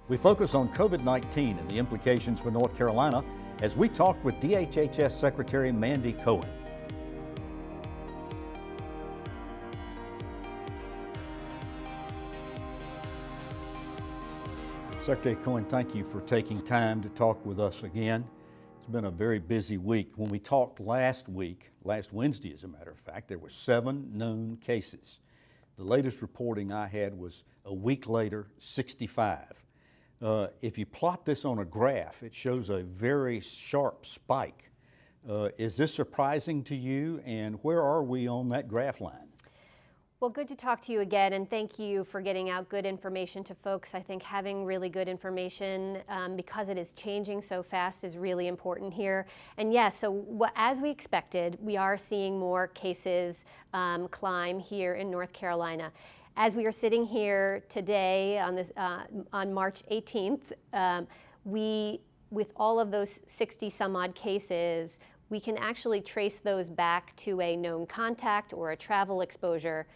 We focus on COVID-19 and the implications for North Carolina as we talk with DHHS Secretary Mandy Cohen. Secretary Cohen, thank you for taking time to talk with us again. It's been a very busy week. When we talked last week, last Wednesday as a matter of fact, there were 7 known cases. The latest reporting I had was a week later, 65. If you plot this on a graph, it shows a very sharp spike. Is this surprising to you, and where are we on that graph line? Well, good to talk to you again, and thank you for getting out good information to folks. I think having really good information, because it is changing so fast, is really important here. And yes, so as we expected, we are seeing more cases climb here in North Carolina. As we are sitting here today on March 18th, with all of those 60 some odd cases, we can actually trace those back to a known contact or a travel exposure,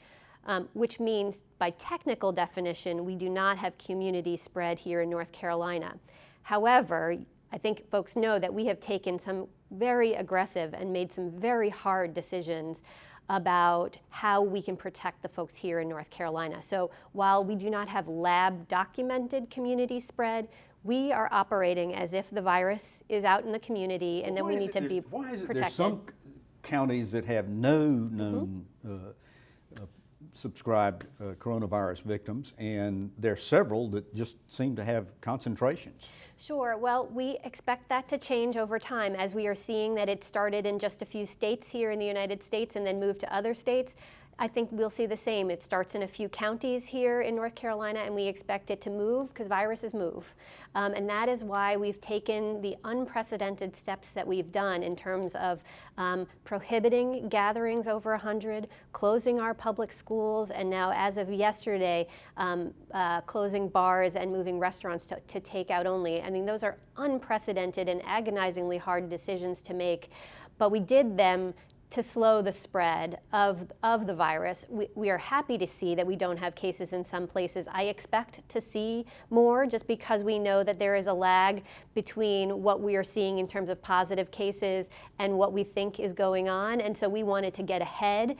which means by technical definition, we do not have community spread here in North Carolina. However, I think folks know that we have taken some very aggressive and made some very hard decisions about how we can protect the folks here in North Carolina. So while we do not have lab documented community spread, we are operating as if the virus is out in the community, and then we need to be protected. Why is it there's some counties that have no known subscribed coronavirus victims, and there are several that just seem to have concentrations? Sure. Well, we expect that to change over time as we are seeing that it started in just a few states here in the United States and then moved to other states. I think we'll see the same. It starts in a few counties here in North Carolina, and we expect it to move because viruses move. And that is why we've taken the unprecedented steps that we've done in terms of prohibiting gatherings over 100, closing our public schools, and now as of yesterday, closing bars and moving restaurants to takeout only. I mean, those are unprecedented and agonizingly hard decisions to make, but we did them to slow the spread of the virus. We are happy to see that we don't have cases in some places. I expect to see more just because we know that there is a lag between what we are seeing in terms of positive cases and what we think is going on. And so we wanted to get ahead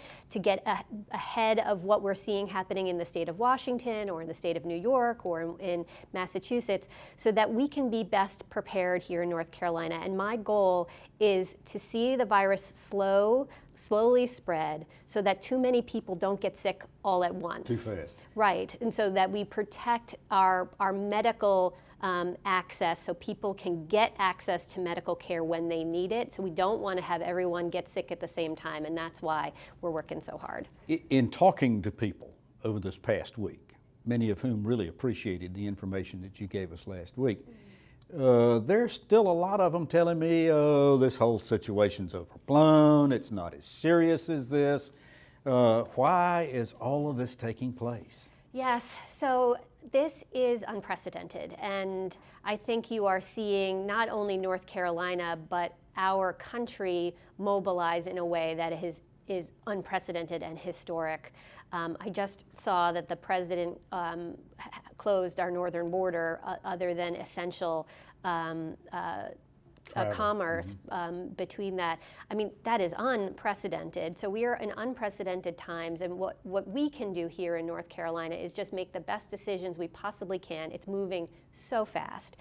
of what we're seeing happening in the state of Washington or in the state of New York or in Massachusetts so that we can be best prepared here in North Carolina. And my goal is to see the virus slowly spread so that too many people don't get sick all at once. Too fast. Right, and so that we protect our medical access so people can get access to medical care when they need it. So we don't want to have everyone get sick at the same time, and that's why we're working so hard. In talking to people over this past week, many of whom really appreciated the information that you gave us last week, there's still a lot of them telling me, oh, this whole situation's overblown, it's not as serious as this. Why is all of this taking place? Yes, so this is unprecedented, and I think you are seeing not only North Carolina, but our country mobilize in a way that is unprecedented and historic. I just saw that the president closed our northern border other than essential commerce between that. I mean, that is unprecedented. So we are in unprecedented times, and what we can do here in North Carolina is just make the best decisions we possibly can. It's moving so fast.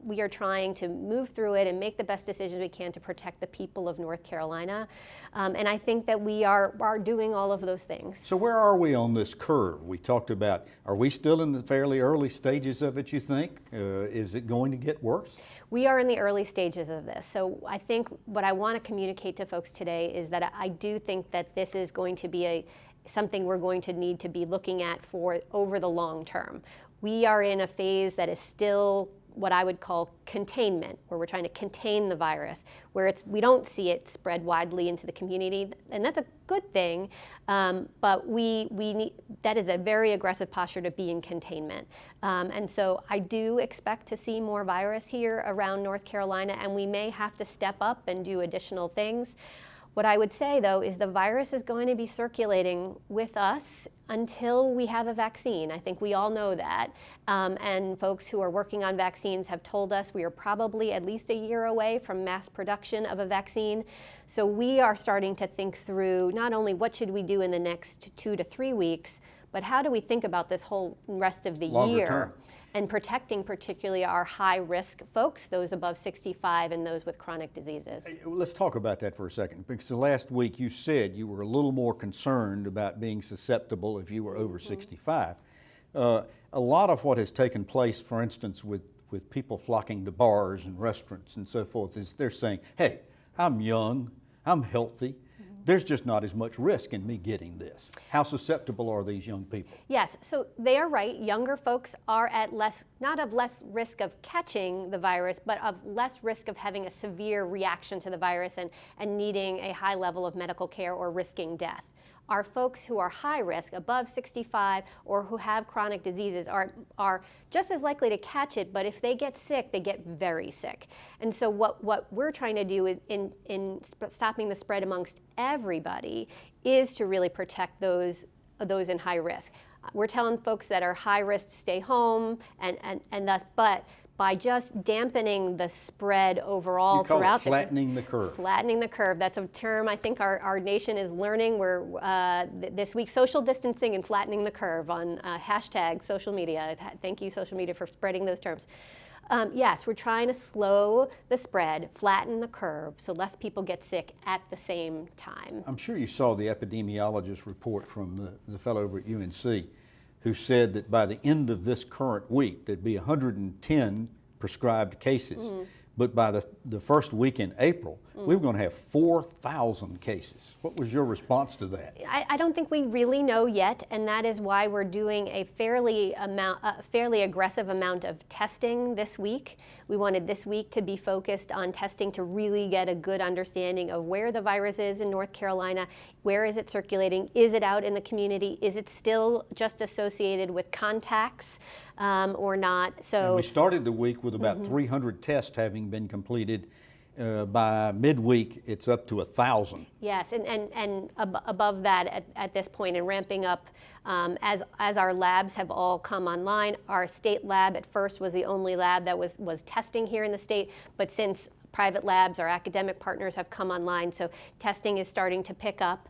We are trying to move through it and make the best decisions we can to protect the people of North Carolina. And I think that we are doing all of those things. So where are we on this curve? We talked about, are we still in the fairly early stages of it, you think? Is it going to get worse? We are in the early stages of this. So I think what I want to communicate to folks today is that I do think that this is going to be something we're going to need to be looking at for over the long term. We are in a phase that is still what I would call containment, where we're trying to contain the virus, where we don't see it spread widely into the community, and that's a good thing, but we need, that is a very aggressive posture to be in containment. And so I do expect to see more virus here around North Carolina, and we may have to step up and do additional things. What I would say, though, is the virus is going to be circulating with us until we have a vaccine. I think we all know that. And folks who are working on vaccines have told us we are probably at least a year away from mass production of a vaccine. So we are starting to think through not only what should we do in the next 2 to 3 weeks, but how do we think about this whole rest of the Longer year? term. And protecting particularly our high-risk folks, those above 65 and those with chronic diseases. Let's talk about that for a second, because last week you said you were a little more concerned about being susceptible if you were over 65. A lot of what has taken place, for instance, with people flocking to bars and restaurants and so forth, is they're saying, hey, I'm young, I'm healthy, there's just not as much risk in me getting this. How susceptible are these young people? Yes, so they are right. Younger folks are at not of less risk of catching the virus, but of less risk of having a severe reaction to the virus and needing a high level of medical care or risking death. Our folks who are high risk, above 65, or who have chronic diseases are just as likely to catch it, but if they get sick, they get very sick. And so what we're trying to do in stopping the spread amongst everybody is to really protect those in high risk. We're telling folks that are high risk to stay home and thus, but by just dampening the spread overall you call throughout it flattening the curve. Flattening the curve. That's a term I think our nation is learning. We're this week social distancing and flattening the curve on hashtag social media. Thank you, social media, for spreading those terms. Yes, we're trying to slow the spread, flatten the curve, so less people get sick at the same time. I'm sure you saw the epidemiologist report from the fellow over at UNC who said that by the end of this current week, there'd be 110 prescribed cases. But by the first week in April, we were going to have 4,000 cases. What was your response to that? I don't think we really know yet, and that is why we're doing a fairly aggressive amount of testing this week. We wanted this week to be focused on testing to really get a good understanding of where the virus is in North Carolina, where is it circulating, is it out in the community, is it still just associated with contacts or not. So and we started the week with about 300 tests having been completed. By midweek, it's up to 1,000. Yes, and above that at this point, and ramping up as our labs have all come online. Our state lab at first was the only lab that was testing here in the state, but since private labs, our academic partners have come online, so testing is starting to pick up.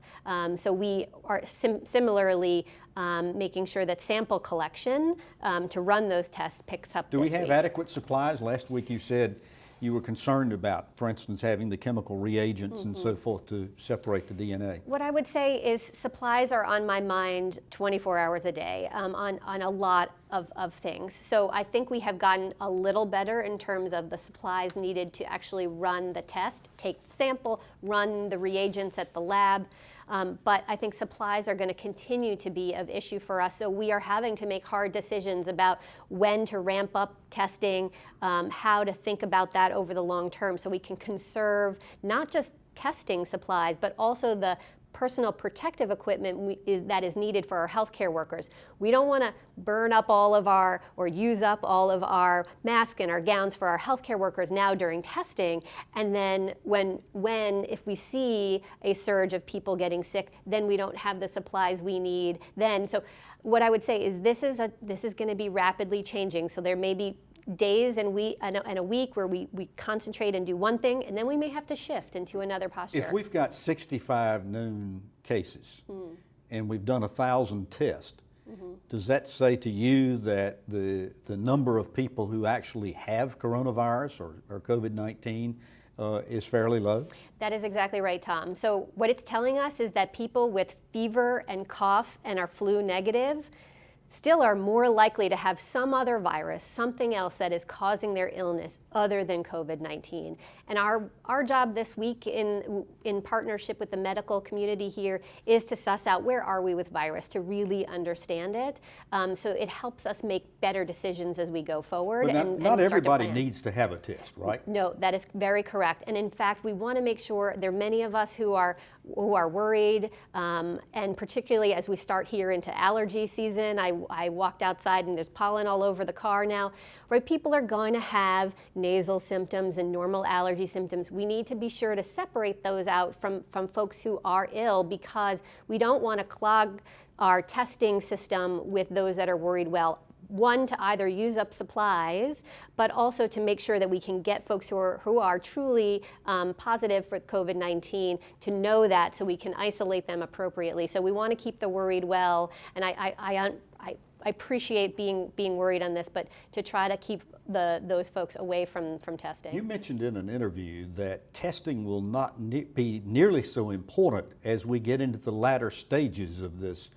So we are similarly making sure that sample collection to run those tests picks up. Do we have adequate supplies? Last week you said you were concerned about, for instance, having the chemical reagents and so forth to separate the DNA. What I would say is supplies are on my mind 24 hours a day on a lot of things. So I think we have gotten a little better in terms of the supplies needed to actually run the test, take the sample, run the reagents at the lab. But I think supplies are going to continue to be of issue for us. So we are having to make hard decisions about when to ramp up testing, how to think about that over the long term so we can conserve not just testing supplies, but also the personal protective equipment that is needed for our healthcare workers. We don't want to burn up or use up all of our masks and our gowns for our healthcare workers now during testing, and then if we see a surge of people getting sick, then we don't have the supplies we need then. So what I would say is this is going to be rapidly changing. So there may be days and a week where we concentrate and do one thing, and then we may have to shift into another posture. If we've got 65 known cases and we've done 1,000 tests, does that say to you that the number of people who actually have coronavirus or COVID-19 is fairly low? That is exactly right, Tom. So what it's telling us is that people with fever and cough and are flu negative still are more likely to have some other virus, something else that is causing their illness other than COVID-19. And our job this week in partnership with the medical community here is to suss out where are we with virus, to really understand it. So it helps us make better decisions as we go forward. But not everybody needs to have a test, right? No, that is very correct. And in fact, we want to make sure there are many of us who are who are worried, and particularly as we start here into allergy season. I walked outside and there's pollen all over the car now, right? People are going to have nasal symptoms and normal allergy symptoms. We need to be sure to separate those out from folks who are ill, because we don't want to clog our testing system with those that are worried. Well, one, to either use up supplies, but also to make sure that we can get folks who are truly positive for COVID-19 to know that, so we can isolate them appropriately. So we want to keep the worried well, and I appreciate being worried on this, but to try to keep those folks away from testing. You mentioned in an interview that testing will not be nearly so important as we get into the latter stages of this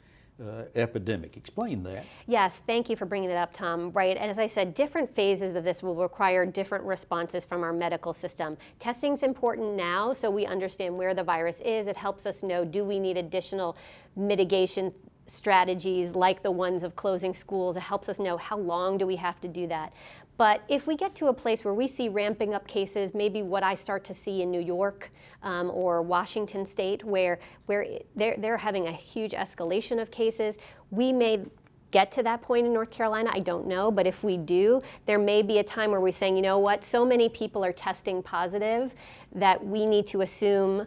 epidemic. Explain that. Yes, thank you for bringing it up, Tom. Right, and as I said, different phases of this will require different responses from our medical system. Testing's important now, so we understand where the virus is. It helps us know, do we need additional mitigation strategies like the ones of closing schools? It helps us know how long do we have to do that. But if we get to a place where we see ramping up cases, maybe what I start to see in New York or Washington State, where they're having a huge escalation of cases, we may get to that point in North Carolina. I don't know, but if we do, there may be a time where we're saying, you know what, so many people are testing positive that we need to assume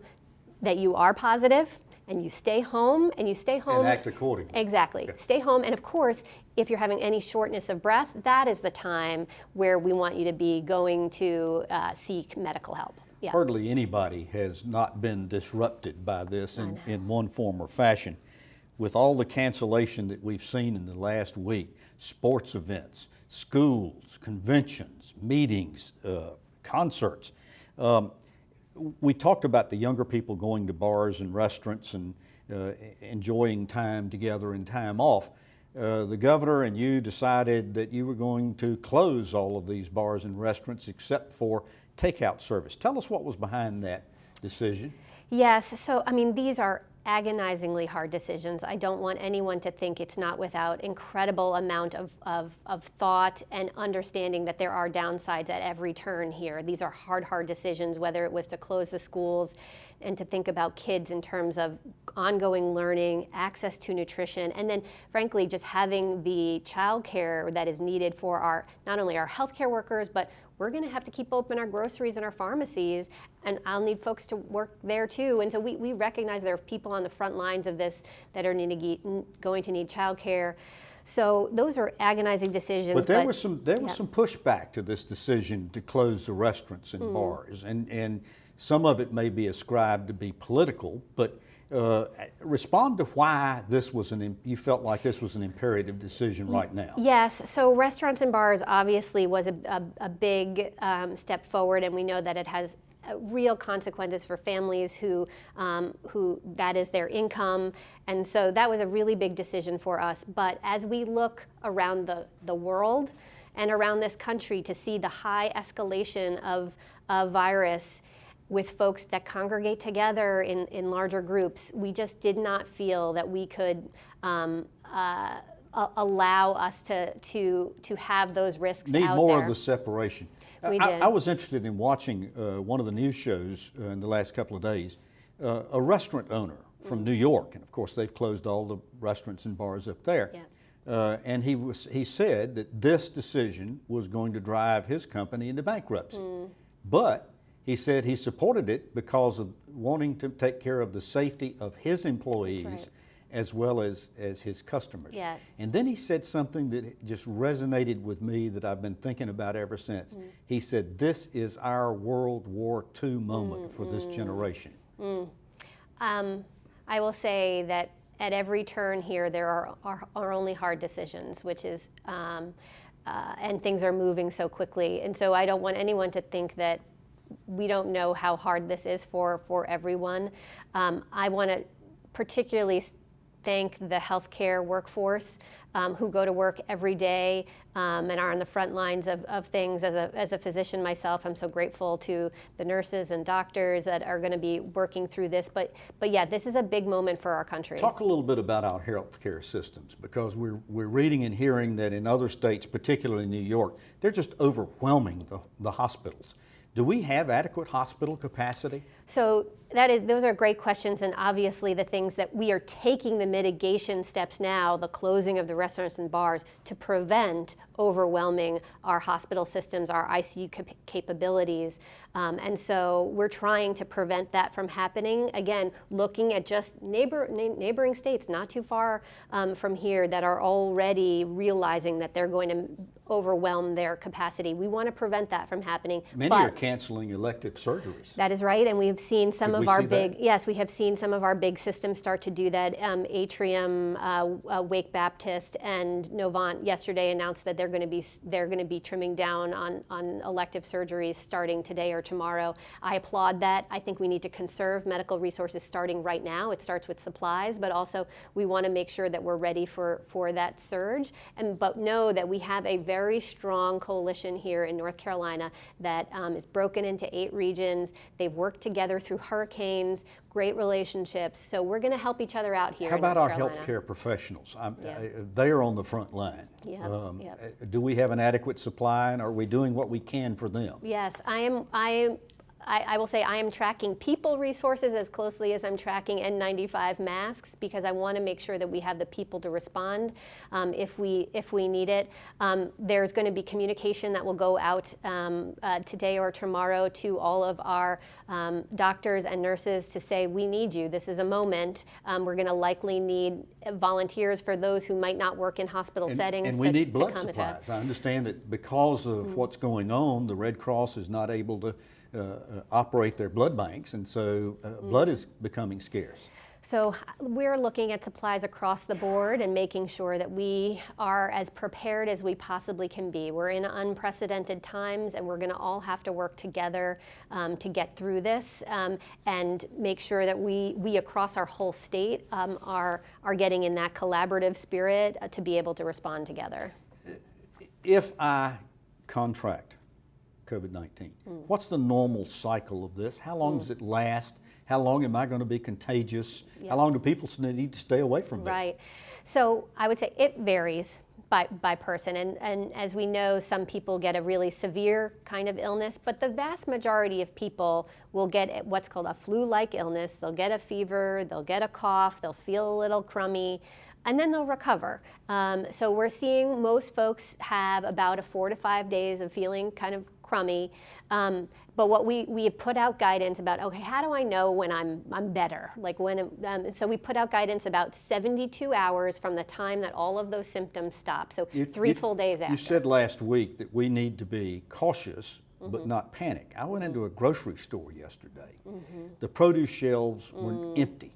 that you are positive, and you stay home, and act accordingly. Exactly. Okay. Stay home, and of course, if you're having any shortness of breath, that is the time where we want you to be going to seek medical help. Yeah. Hardly anybody has not been disrupted by this in one form or fashion. With all the cancellation that we've seen in the last week, sports events, schools, conventions, meetings, concerts, we talked about the younger people going to bars and restaurants and enjoying time together and time off. The governor and you decided that you were going to close all of these bars and restaurants except for takeout service. Tell us what was behind that decision. Yes, so I mean, these are agonizingly hard decisions. I don't want anyone to think it's not without incredible amount of thought and understanding that there are downsides at every turn here. These are hard decisions, whether it was to close the schools and to think about kids in terms of ongoing learning, access to nutrition, and then frankly just having the child care that is needed for not only our healthcare workers, but we're going to have to keep open our groceries and our pharmacies, and I'll need folks to work there too. And so we recognize there are people on the front lines of this that are going to need child care. So those are agonizing decisions. But there was some pushback to this decision to close the restaurants and bars, and some of it may be ascribed to be political, but respond to why you felt like this was an imperative decision right now. Yes, so restaurants and bars obviously was a big step forward, and we know that it has real consequences for families who that is their income, and so that was a really big decision for us. But as we look around the world and around this country to see the high escalation of virus with folks that congregate together in larger groups, we just did not feel that we could allow us to have those risks out there. Need more of the separation. I was interested in watching one of the news shows in the last couple of days, a restaurant owner from New York, and of course they've closed all the restaurants and bars up there. Yeah. And he said that this decision was going to drive his company into bankruptcy. But he said he supported it because of wanting to take care of the safety of his employees as well as his customers. Yeah. And then he said something that just resonated with me that I've been thinking about ever since. He said, this is our World War II moment for this generation. I will say that at every turn here there are only hard decisions, which is, and things are moving so quickly. And so I don't want anyone to think that we don't know how hard this is for everyone. I want to particularly thank the healthcare workforce who go to work every day and are on the front lines of things. As a physician myself, I'm so grateful to the nurses and doctors that are going to be working through this. But yeah, this is a big moment for our country. Talk a little bit about our healthcare systems, because we're reading and hearing that in other states, particularly New York, they're just overwhelming the hospitals. Do we have adequate hospital capacity? So those are great questions, and obviously the things that we are taking the mitigation steps now, the closing of the restaurants and bars, to prevent overwhelming our hospital systems, our ICU capabilities. And so we're trying to prevent that from happening. Again, looking at just neighboring states not too far from here that are already realizing that they're going to overwhelm their capacity. We want to prevent that from happening. Many are canceling elective surgeries. That is right, and we've seen some of our big, that? yes, we have seen some of our big systems start to do that. Atrium, Wake Baptist, and Novant yesterday announced that they're going to be trimming down on elective surgeries starting today or tomorrow. I applaud that. I think we need to conserve medical resources starting right now. It starts with supplies, but also we want to make sure that we're ready for that surge. But know that we have a very strong coalition here in North Carolina that is broken into 8 regions. They've worked together through hurricanes, great relationships. So we're going to help each other out here. How about our North healthcare professionals? They are on the front line. Yep. Do we have an adequate supply, and are we doing what we can for them? Yes, I will say I am tracking people resources as closely as I'm tracking N95 masks, because I want to make sure that we have the people to respond if we need it. There's going to be communication that will go out today or tomorrow to all of our doctors and nurses to say, we need you. This is a moment. We're going to likely need volunteers for those who might not work in hospital settings. And we need blood supplies. I understand that because of what's going on, the Red Cross is not able to operate their blood banks, and so blood is becoming scarce. So we're looking at supplies across the board and making sure that we are as prepared as we possibly can be. We're in unprecedented times, and we're going to all have to work together to get through this and make sure that we across our whole state are getting in that collaborative spirit to be able to respond together. If I contract COVID-19, what's the normal cycle of this? How long does it last? How long am I going to be contagious? How long do people need to stay away from it? Right. So I would say it varies by person. And as we know, some people get a really severe kind of illness, but the vast majority of people will get what's called a flu-like illness. They'll get a fever, they'll get a cough, they'll feel a little crummy, and then they'll recover. So we're seeing most folks have about 4 to 5 days of feeling kind of crummy. But what we have put out guidance about, okay, how do I know when I'm better? Like when, so we put out guidance about 72 hours from the time that all of those symptoms stop. So 3 full days after. You said last week that we need to be cautious but not panic. I went into a grocery store yesterday. The produce shelves were empty.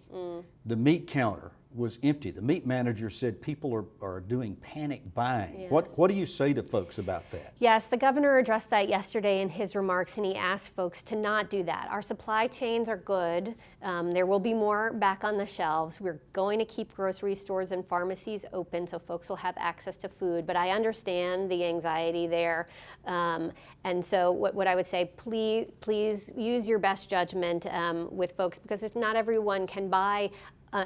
The meat counter was empty. The meat manager said people are doing panic buying. Yes. What do you say to folks about that? Yes, the governor addressed that yesterday in his remarks, and he asked folks to not do that. Our supply chains are good. There will be more back on the shelves. We're going to keep grocery stores and pharmacies open so folks will have access to food, but I understand the anxiety there. And so what I would say, please use your best judgment with folks, because not everyone can buy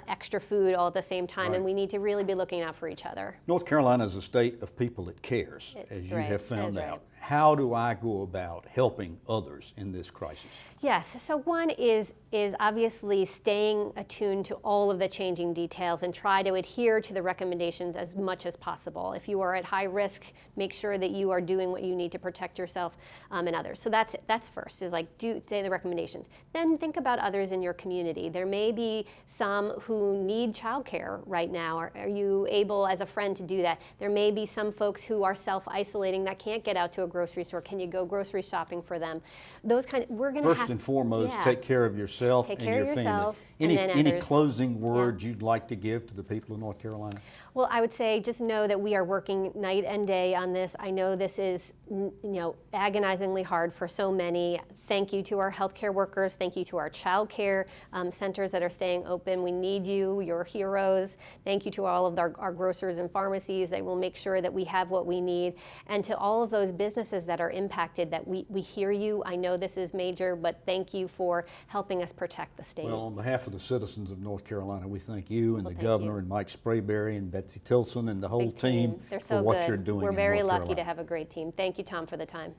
extra food all at the same time, and we need to really be looking out for each other. North Carolina is a state of people that cares, as you have found out. How do I go about helping others in this crisis? Yes, so one is obviously staying attuned to all of the changing details and try to adhere to the recommendations as much as possible. If you are at high risk, make sure that you are doing what you need to protect yourself and others. So that's first, is like say the recommendations. Then think about others in your community. There may be some who need childcare right now. Are you able as a friend to do that? There may be some folks who are self-isolating that can't get out to a grocery store. Can you go grocery shopping for them? Those kind of, we're going to First and foremost, take care of yourself and your family. Any closing words you'd like to give to the people of North Carolina? Well, I would say just know that we are working night and day on this. I know this is agonizingly hard for so many. Thank you to our healthcare workers. Thank you to our child care centers that are staying open. We need you. You're heroes. Thank you to all of our grocers and pharmacies. They will make sure that we have what we need. And to all of those businesses that are impacted, that we hear you. I know this is major, but thank you for helping us protect the state. Well, on behalf of the citizens of North Carolina, we thank you and the governor and Mike Sprayberry and Betsy Tilson and the whole team for what you're doing. We're very lucky to have a great team. Thank you, Tom, for the time.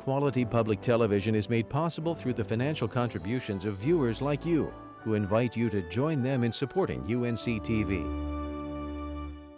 quality public television is made possible through the financial contributions of viewers like you, who invite you to join them in supporting UNC TV.